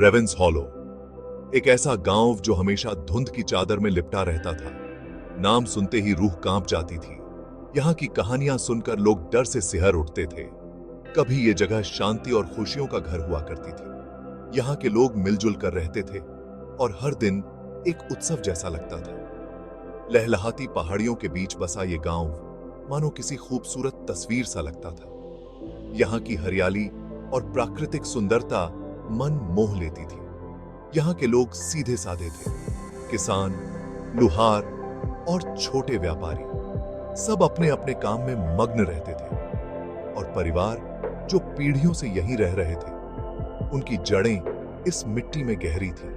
Ravens hollow एक ऐसा गांव जो हमेशा धुंध की चादर में लिपटा रहता था। नाम सुनते ही रूह कांप जाती थी। यहाँ की कहानियां सुनकर लोग डर से सिहर उठते थे। कभी ये जगह शांति और खुशियों का घर हुआ करती थी। यहाँ के लोग मिलजुल कर रहते थे और हर दिन एक उत्सव जैसा लगता था। लहलहाती पहाड़ियों के बीच बसा ये गांव मानो किसी खूबसूरत तस्वीर सा लगता था। यहाँ की हरियाली और प्राकृतिक सुंदरता मन मोह लेती थी। यहाँ के लोग सीधे साधे थे। किसान, लुहार और छोटे व्यापारी सब अपने अपने काम में मग्न रहते थे। और परिवार जो पीढ़ियों से यहीं रह रहे थे, उनकी जड़ें इस मिट्टी में गहरी थी।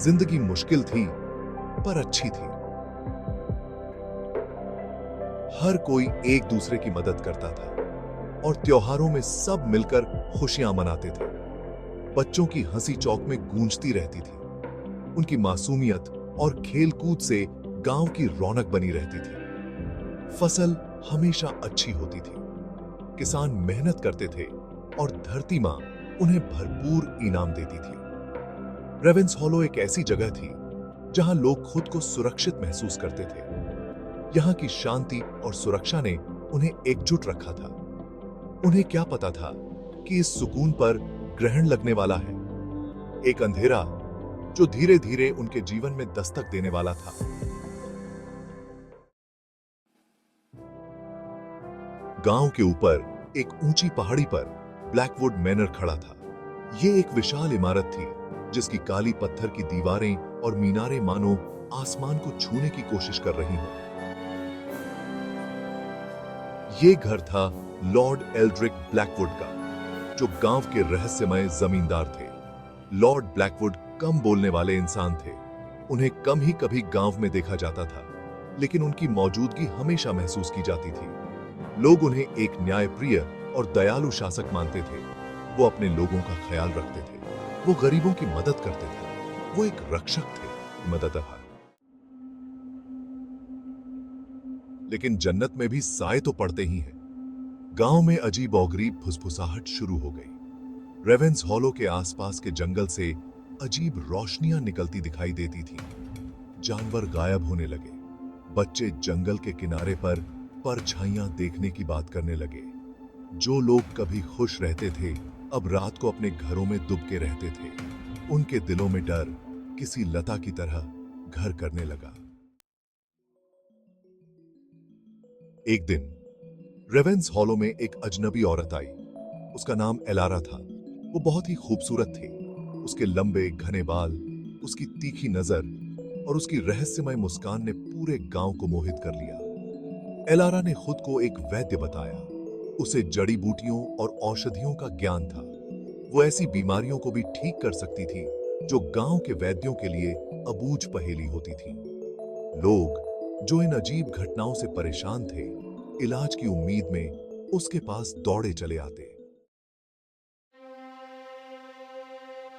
जिंदगी मुश्किल थी पर अच्छी थी। हर कोई एक दूसरे की मदद करता था और त्योहारों में सब मिलकर खुशियां मनाते थे। बच्चों की हंसी चौक में गूंजती रहती थी। उनकी मासूमियत और खेलकूद से गांव की रौनक बनी रहती थी। फसल हमेशा अच्छी होती थी। किसान मेहनत करते थे और धरती मां उन्हें भरपूर इनाम देती थी। रेवेंस हॉलो एक ऐसी जगह थी जहां लोग खुद को सुरक्षित महसूस करते थे। यहाँ की शांति और सुरक्षा ने उन्हें एकजुट रखा था। उन्हें क्या पता था कि इस सुकून पर ग्रहण लगने वाला है, एक अंधेरा जो धीरे धीरे उनके जीवन में दस्तक देने वाला था। गांव के ऊपर एक ऊंची पहाड़ी पर ब्लैकवुड मैनर खड़ा था। यह एक विशाल इमारत थी जिसकी काली पत्थर की दीवारें और मीनारें मानो आसमान को छूने की कोशिश कर रही हों। यह घर था लॉर्ड एल्ड्रिक ब्लैकवुड का, जो गांव के रहस्यमय जमींदार थे। लॉर्ड ब्लैकवुड कम बोलने वाले इंसान थे। उन्हें कम ही कभी गांव में देखा जाता था, लेकिन उनकी मौजूदगी हमेशा महसूस की जाती थी। लोग उन्हें एक न्यायप्रिय और दयालु शासक मानते थे। वो अपने लोगों का ख्याल रखते थे। वो गरीबों की मदद करते थे। वो एक रक्षक थे, मददगार। लेकिन जन्नत में भी साए तो पड़ते ही हैं। गांव में अजीब और गरीब फुसफुसाहट शुरू हो गई। रेवेंस हॉलो के आसपास के जंगल से अजीब रोशनियां निकलती दिखाई देती थीं। जानवर गायब होने लगे। बच्चे जंगल के किनारे पर परछाइयां देखने की बात करने लगे। जो लोग कभी खुश रहते थे, अब रात को अपने घरों में दुब के रहते थे। उनके दिलों में डर किसी लता की तरह घर करने लगा। एक दिन रेवेंस हॉलो में एक अजनबी औरत आई। उसका नाम एलारा था। वो बहुत ही खूबसूरत थी। उसके लंबे घने बाल, उसकी तीखी नजर और उसकी रहस्यमय मुस्कान ने पूरे गांव को मोहित कर लिया। एलारा ने खुद को एक वैद्य बताया। उसे जड़ी बूटियों और औषधियों का ज्ञान था। वो ऐसी बीमारियों को भी ठीक कर सकती थी जो गांव के वैद्यों के लिए अबूझ पहेली होती थी। लोग जो इन अजीब घटनाओं से परेशान थे, इलाज की उम्मीद में उसके पास दौड़े चले आते।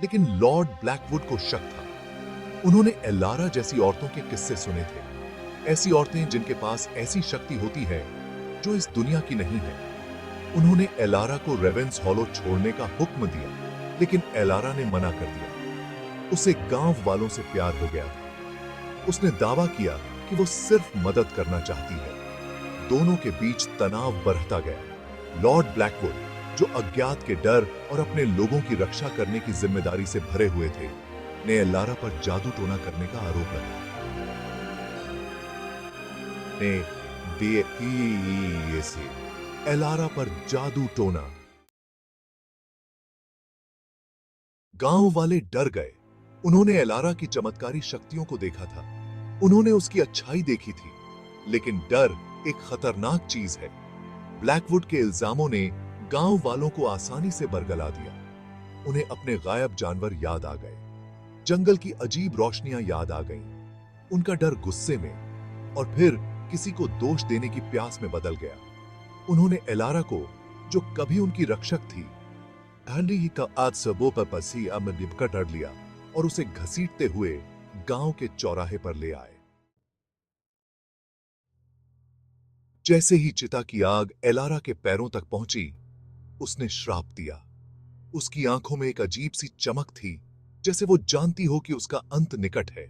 लेकिन लॉर्ड ब्लैकवुड को शक था। उन्होंने एलारा जैसी औरतों के किस्से सुने थे। ऐसी औरतें जिनके पास ऐसी शक्ति होती है जो इस दुनिया की नहीं है। उन्होंने एलारा को रेवेंस हॉलो छोड़ने का हुक्म दिया, लेकिन एलारा ने मना कर दिया। उसे गांव वालों से प्यार हो गया था। उसने दावा किया कि वो सिर्फ मदद करना चाहती है। दोनों के बीच तनाव बढ़ता गया। लॉर्ड ब्लैकवुड, जो अज्ञात के डर और अपने लोगों की रक्षा करने की जिम्मेदारी से भरे हुए थे, ने एलारा पर जादू टोना करने का आरोप लगाया। एलारा पर जादू टोना। गांव वाले डर गए। उन्होंने एलारा की चमत्कारी शक्तियों को देखा था। उन्होंने उसकी अच्छाई देखी थी, लेकिन डर एक खतरनाक चीज है। ब्लैकवुड के इल्जामों ने गांव वालों को आसानी से बरगला दिया। उन्हें अपने गायब जानवर याद आ गए। जंगल की अजीब रोशनियां याद आ गईं। उनका डर गुस्से में और फिर किसी को दोष देने की प्यास में बदल गया। उन्होंने एलारा को, जो कभी उनकी रक्षक थी, हैंडी का आज सबों पर पसी में निपट कर लिया और उसे घसीटते हुए गांव के चौराहे पर ले आए। जैसे ही चिता की आग एलारा के पैरों तक पहुंची, उसने श्राप दिया, उसकी आंखों में एक अजीब सी चमक थी, जैसे वो जानती हो कि उसका अंत निकट है,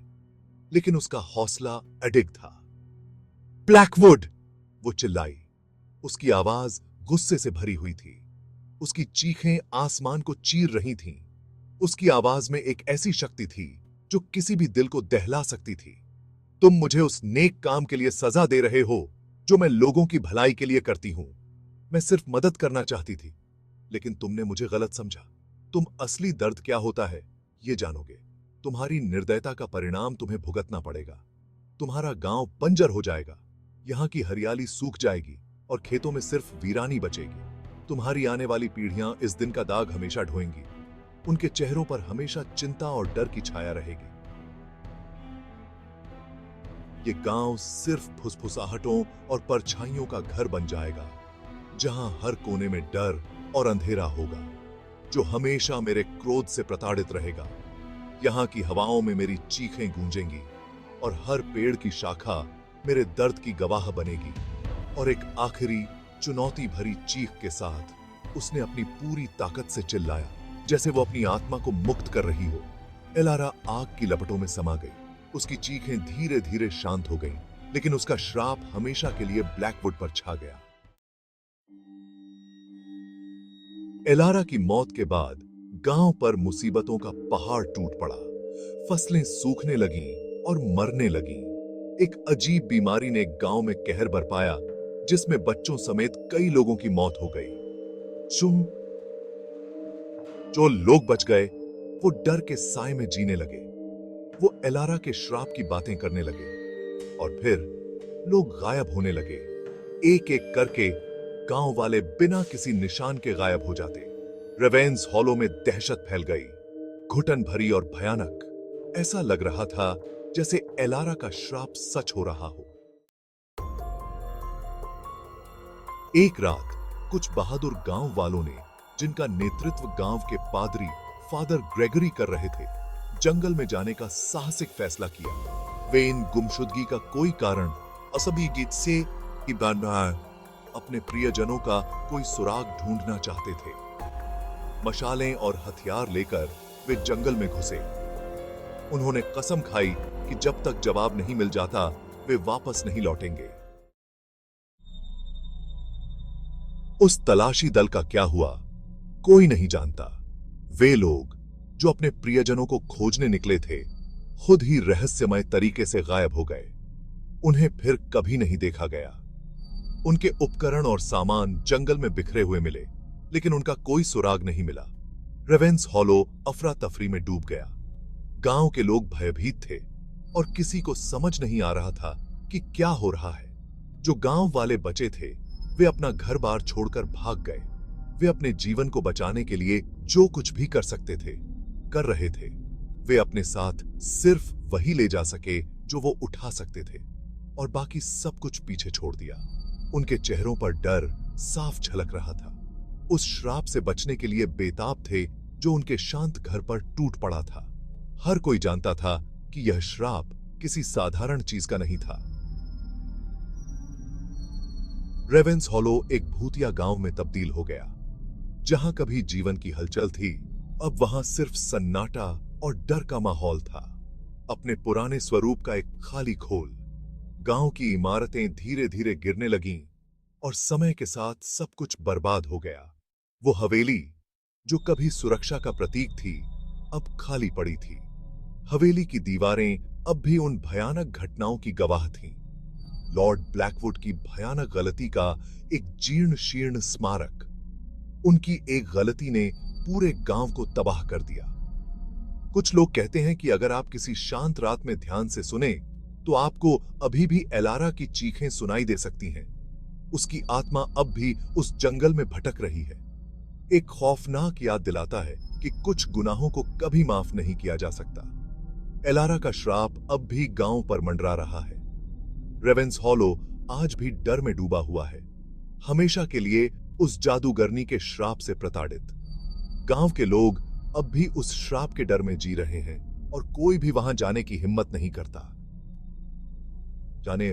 लेकिन उसका हौसला अडिग था। ब्लैकवुड! वो चिल्लाई। उसकी आवाज गुस्से से भरी हुई थी। उसकी चीखें आसमान को चीर रही थीं। उसकी आवाज में एक ऐसी शक्ति थी जो किसी भी दिल को दहला सकती थी। तुम मुझे उस नेक काम के लिए सजा दे रहे हो जो मैं लोगों की भलाई के लिए करती हूं। मैं सिर्फ मदद करना चाहती थी, लेकिन तुमने मुझे गलत समझा। तुम असली दर्द क्या होता है ये जानोगे। तुम्हारी निर्दयता का परिणाम तुम्हें भुगतना पड़ेगा। तुम्हारा गांव बंजर हो जाएगा, यहां की हरियाली सूख जाएगी और खेतों में सिर्फ वीरानी बचेगी। तुम्हारी आने वाली पीढ़ियां इस दिन का दाग हमेशा ढोएंगी। उनके चेहरों पर हमेशा चिंता और डर की छाया रहेगी। ये गांव सिर्फ फुसफुसाहटों और परछाइयों का घर बन जाएगा, जहां हर कोने में डर और अंधेरा होगा, जो हमेशा मेरे क्रोध से प्रताड़ित रहेगा। यहां की हवाओं में मेरी चीखें गूंजेंगी और हर पेड़ की शाखा मेरे दर्द की गवाह बनेगी। और एक आखिरी चुनौती भरी चीख के साथ उसने अपनी पूरी ताकत से चिल्लाया, जैसे वो अपनी आत्मा को मुक्त कर रही हो। एलारा आग की लपटों में समा गई। उसकी चीखें धीरे धीरे शांत हो गईं, लेकिन उसका श्राप हमेशा के लिए ब्लैकवुड पर छा गया। एलारा की मौत के बाद गांव पर मुसीबतों का पहाड़ टूट पड़ा। फसलें सूखने लगीं और मरने लगीं। एक अजीब बीमारी ने गांव में कहर बरपाया, जिसमें बच्चों समेत कई लोगों की मौत हो गई। जो लोग बच गए वो डर के साए में जीने लगे। वो एलारा के श्राप की बातें करने लगे और फिर लोग गायब होने लगे। एक एक करके गांव वाले बिना किसी निशान के गायब हो जाते। रेवेंस हॉलो में दहशत फैल गई, घुटन भरी और भयानक। ऐसा लग रहा था जैसे एलारा का श्राप सच हो रहा हो। एक रात कुछ बहादुर गांव वालों ने, जिनका नेतृत्व गांव के पादरी फादर ग्रेगरी कर रहे थे, जंगल में जाने का साहसिक फैसला किया। वे इन गुमशुदगी का कोई कारण असभी गीत से अपने प्रियजनों का कोई सुराग ढूंढना चाहते थे। मशालें और हथियार लेकर वे जंगल में घुसे। उन्होंने कसम खाई कि जब तक जवाब नहीं मिल जाता वे वापस नहीं लौटेंगे। उस तलाशी दल का क्या हुआ कोई नहीं जानता। वे लोग जो अपने प्रियजनों को खोजने निकले थे, खुद ही रहस्यमय तरीके से गायब हो गए। उन्हें फिर कभी नहीं देखा गया। उनके उपकरण और सामान जंगल में बिखरे हुए मिले, लेकिन उनका कोई सुराग नहीं मिला। रेवेंस हॉलो अफरा तफरी में डूब गया। गांव के लोग भयभीत थे और किसी को समझ नहीं आ रहा था कि क्या हो रहा है। जो गांव वाले बचे थे वे अपना घर बार छोड़कर भाग गए। वे अपने जीवन को बचाने के लिए जो कुछ भी कर सकते थे कर रहे थे। वे अपने साथ सिर्फ वही ले जा सके जो वो उठा सकते थे और बाकी सब कुछ पीछे छोड़ दिया। उनके चेहरों पर डर साफ झलक रहा था। उस श्राप से बचने के लिए बेताब थे जो उनके शांत घर पर टूट पड़ा था। हर कोई जानता था कि यह श्राप किसी साधारण चीज का नहीं था। रेवेंस हॉलो एक भूतिया गांव में तब्दील हो गया। जहां कभी जीवन की हलचल थी, अब वहां सिर्फ सन्नाटा और डर का माहौल था। अपने पुराने स्वरूप का एक खाली खोल। गांव की इमारतें धीरे धीरे गिरने लगीं और समय के साथ सब कुछ बर्बाद हो गया। वो हवेली जो कभी सुरक्षा का प्रतीक थी, अब खाली पड़ी थी। हवेली की दीवारें अब भी उन भयानक घटनाओं की गवाह थीं। लॉर्ड ब्लैकवुड की भयानक गलती का एक जीर्ण शीर्ण स्मारक। उनकी एक गलती ने पूरे गांव को तबाह कर दिया। कुछ लोग कहते हैं कि अगर आप किसी शांत रात में ध्यान से सुने तो आपको अभी भी एलारा की चीखें सुनाई दे सकती हैं। उसकी आत्मा अब भी उस जंगल में भटक रही है। एक खौफनाक याद दिलाता है कि कुछ गुनाहों को कभी माफ नहीं किया जा सकता। एलारा का श्राप अब भी गांव पर मंडरा रहा है। रेवेंस हॉलो आज भी डर में डूबा हुआ है, हमेशा के लिए उस जादूगरनी के श्राप से प्रताड़ित। गांव के लोग अब भी उस श्राप के डर में जी रहे हैं और कोई भी वहां जाने की हिम्मत नहीं करता। जाने